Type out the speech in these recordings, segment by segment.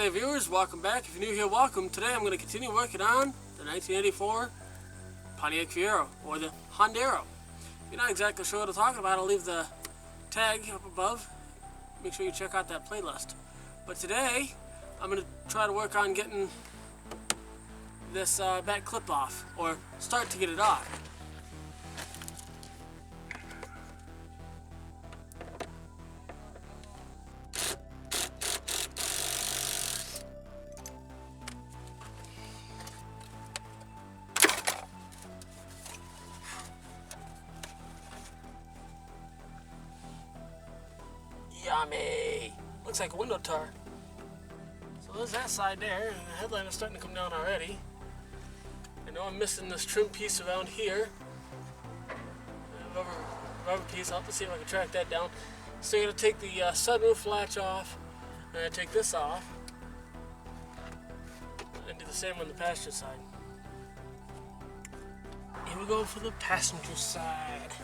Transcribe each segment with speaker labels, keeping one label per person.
Speaker 1: Hey viewers, welcome back. If you're new here, welcome. Today I'm going to continue working on the 1984 Pontiac Fiero, or the Hondero. If you're not exactly sure what I'm talking about, I'll leave the tag up above. Make sure you check out that playlist. But today, I'm going to try to work on getting this back clip off, or start to get it off. Yummy! Looks like a window tar. So there's that side there, and the headline is starting to come down already. I know I'm missing this trim piece around here. Rubber piece. I'll have to see if I can track that down. So you're going to take the sunroof latch off, and I take this off, and do the same on the passenger side. Here we go for the passenger side.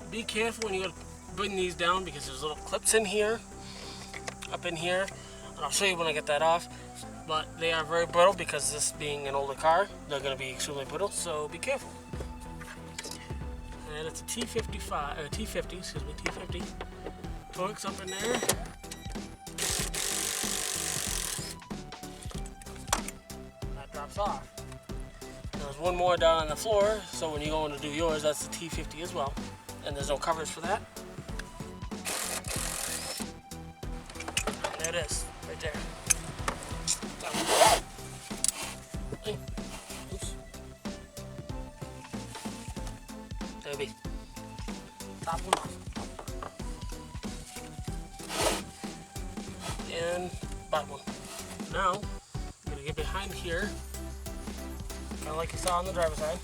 Speaker 1: Be careful when you bring these down because there's little clips in here, up in here, and I'll show you when I get that off. But they are very brittle because this being an older car, they're going to be extremely brittle, so be careful. And it's a T55, or T50, excuse me, T50. Torque's up in there. That drops off. There's one more down on the floor, so when you go in to do yours, that's the T50 as well. And there's no covers for that. And there it is, right there. Oops. There it be. Top one off. And bottom one. Now, I'm gonna get behind here, kind of like you saw on the driver's side.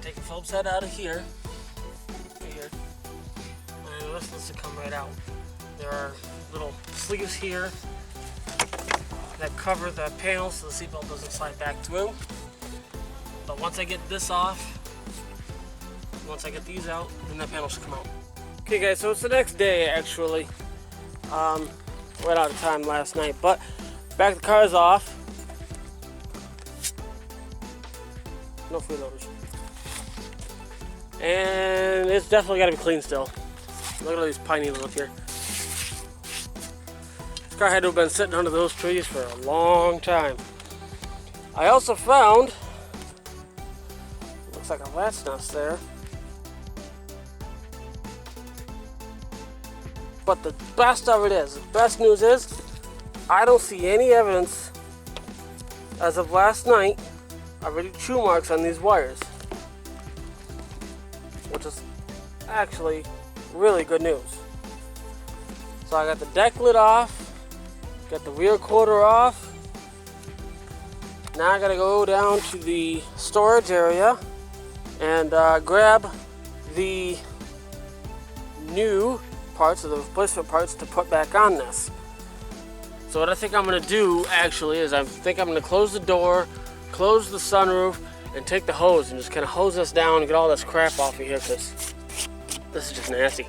Speaker 1: Take the Phillips head out of here, right here, and the rest of this will come right out. There are little sleeves here that cover the panel so the seatbelt doesn't slide back through. But once I get this off, once I get these out, then that panel should come out. Okay guys, so it's the next day actually. Right out of time last night, but back the car's off. No freeloaders. And it's definitely got to be clean still. Look at all these pine needles up here. This car had to have been sitting under those trees for a long time. I also found, looks like a rat's nest there. But the best of it is, the best news is, I don't see any evidence as of last night of any chew marks on these wires, which is actually really good news. So I got the deck lid off, got the rear quarter off. Now I gotta go down to the storage area and grab the new parts, or the replacement parts, to put back on this. So what I think I'm gonna do actually is I think I'm gonna close the door, close the sunroof, and take the hose and just kind of hose this down and get all this crap off of here, because this is just nasty.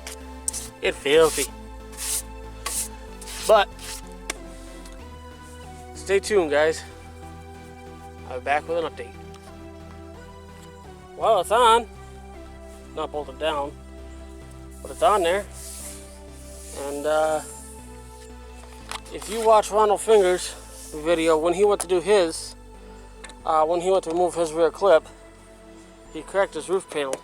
Speaker 1: It's filthy. But stay tuned, guys. I'll be back with an update. Well, it's on. Not bolted down, but it's on there. And if you watch Ronald Finger's video when he went to do his, when he went to remove his rear clip, he cracked his roof panel.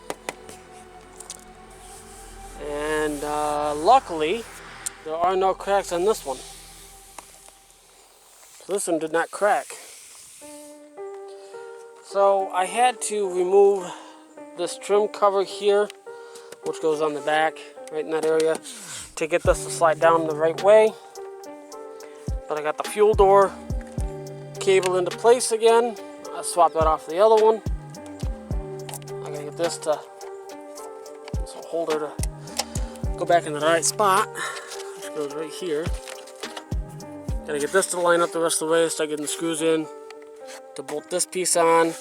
Speaker 1: And luckily, there are no cracks on this one. So this one did not crack. So I had to remove this trim cover here, which goes on the back, right in that area, to get this to slide down the right way. But I got the fuel door cable into place again. I swapped that off the other one. I gotta get this holder to go back in the right spot, which goes right here. Gotta get this to line up the rest of the way, start getting the screws in to bolt this piece on.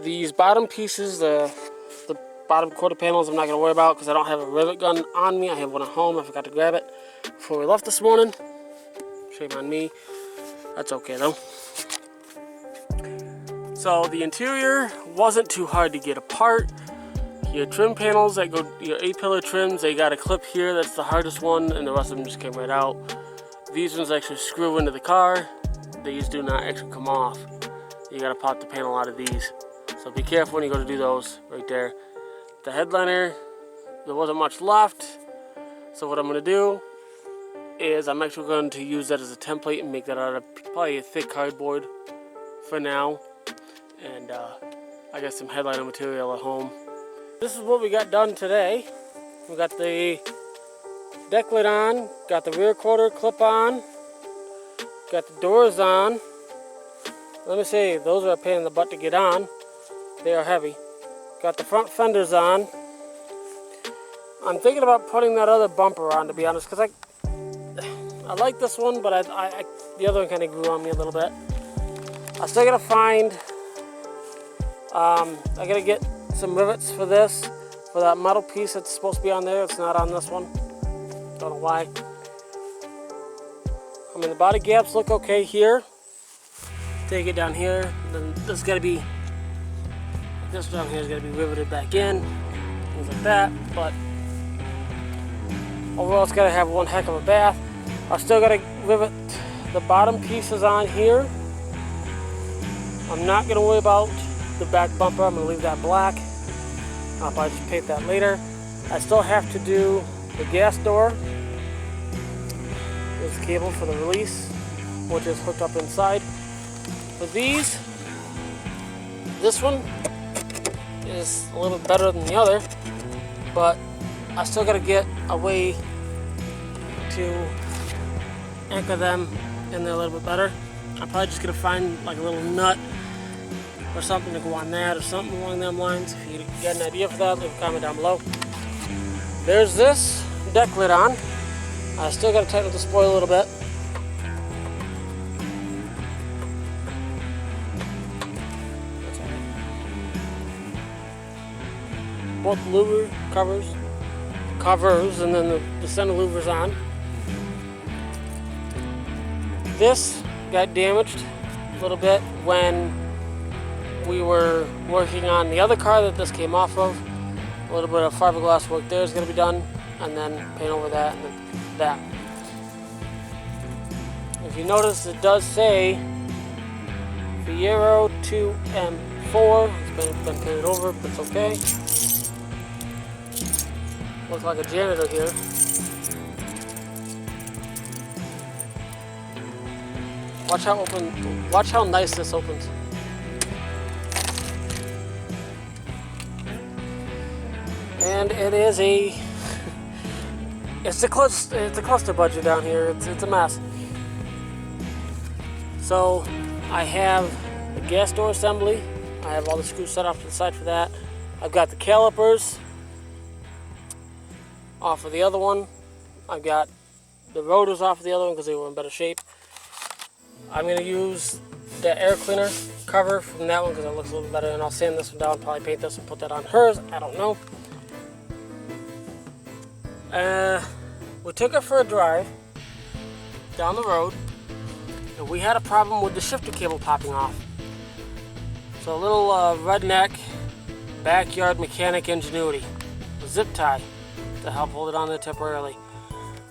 Speaker 1: These bottom pieces, the bottom quarter panels, I'm not gonna worry about because I don't have a rivet gun on me. I have one at home. I forgot to grab it before we left this morning. Shame on me. That's okay though. So the interior wasn't too hard to get apart. Your trim panels that go, your A-pillar trims, they got a clip here. That's the hardest one, and the rest of them just came right out. These ones actually screw into the car. These do not actually come off. You gotta pop the panel out of these. So be careful when you go to do those right there. The headliner, there wasn't much left. So what I'm gonna do is I'm actually going to use that as a template and make that out of probably a thick cardboard for now. And I got some headliner material at home. This is what we got done today. We got the deck lid on, got the rear quarter clip on, got the doors on. Let me say, those are a pain in the butt to get on. They are heavy. Got the front fenders on. I'm thinking about putting that other bumper on, to be honest, because I like this one, but the other one kind of grew on me a little bit. I still gotta find, I gotta get some rivets for this, for that metal piece that's supposed to be on there. It's not on this one. Don't know why. I mean, the body gaps look okay here. Take it down here. Then this down here is gotta be riveted back in, things like that. But overall, it's gotta have one heck of a bath. I still gotta rivet the bottom pieces on here. I'm not gonna worry about the back bumper. I'm gonna leave that black. I'll probably just paint that later. I still have to do the gas door. There's the cable for the release, which is hooked up inside. For these, this one is a little bit better than the other, but I still gotta get a way to anchor them in there a little bit better. I'm probably just gonna find like a little nut or something to go on that, or something along them lines. If you get an idea for that, leave a comment down below. There's this deck lid on. I still got to tighten up the spoil a little bit. Both louver covers, and then the center louver's on. This got damaged a little bit when we were working on the other car that this came off of. A little bit of fiberglass work there is going to be done, and then paint over that and then that. If you notice, it does say Fiero 2M4. It's been painted over, but it's okay. Looks like a janitor here. Watch how nice this opens. And it is it's a cluster budget down here. It's a mess. So I have the gas door assembly. I have all the screws set off to the side for that. I've got the calipers off of the other one. I've got the rotors off of the other one because they were in better shape. I'm going to use the air cleaner cover from that one because it looks a little better, and I'll sand this one down, probably paint this and put that on hers. I don't know. We took it for a drive down the road, and we had a problem with the shifter cable popping off. So a little redneck backyard mechanic ingenuity, a zip tie to help hold it on there temporarily.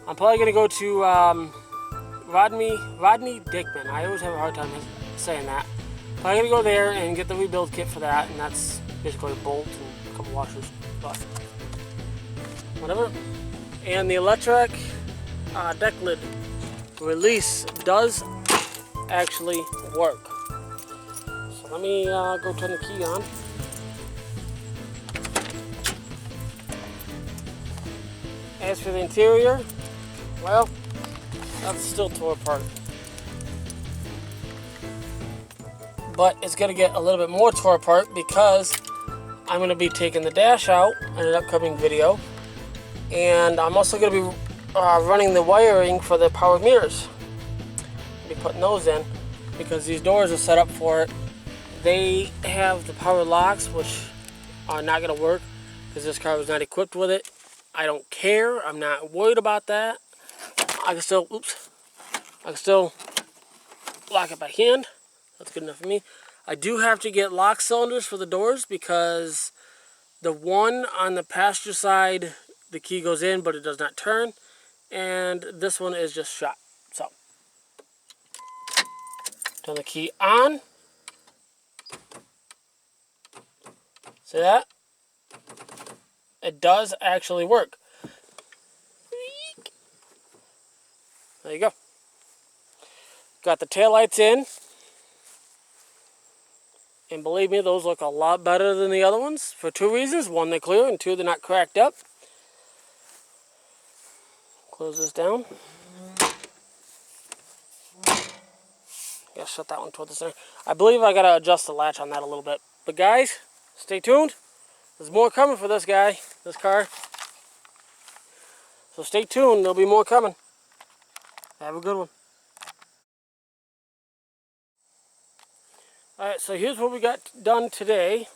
Speaker 1: I'm probably going to go to Rodney Dickman. I always have a hard time saying that. Probably going to go there and get the rebuild kit for that, and that's basically a bolt and a couple washers, but whatever. And the electric deck lid release does actually work. So let me go turn the key on. As for the interior, well, that's still tore apart. but it's going to get a little bit more tore apart because I'm going to be taking the dash out in an upcoming video, and I'm also going to be running the wiring for the power mirrors. I'll be putting those in because these doors are set up for it. They have the power locks, which are not going to work because this car was not equipped with it. I don't care. I'm not worried about that. I can still lock it by hand. That's good enough for me. I do have to get lock cylinders for the doors because the one on the passenger side, the key goes in but it does not turn, and this one is just shot. So turn the key on. See that? It does actually work. There you go. Got the taillights in. And believe me, those look a lot better than the other ones for two reasons. One, they're clear, and two, they're not cracked up. Close this down. Gotta shut that one toward the center. I believe I gotta adjust the latch on that a little bit. But guys, stay tuned. There's more coming for this guy, this car. So stay tuned, there'll be more coming. Have a good one. Alright, so here's what we got done today.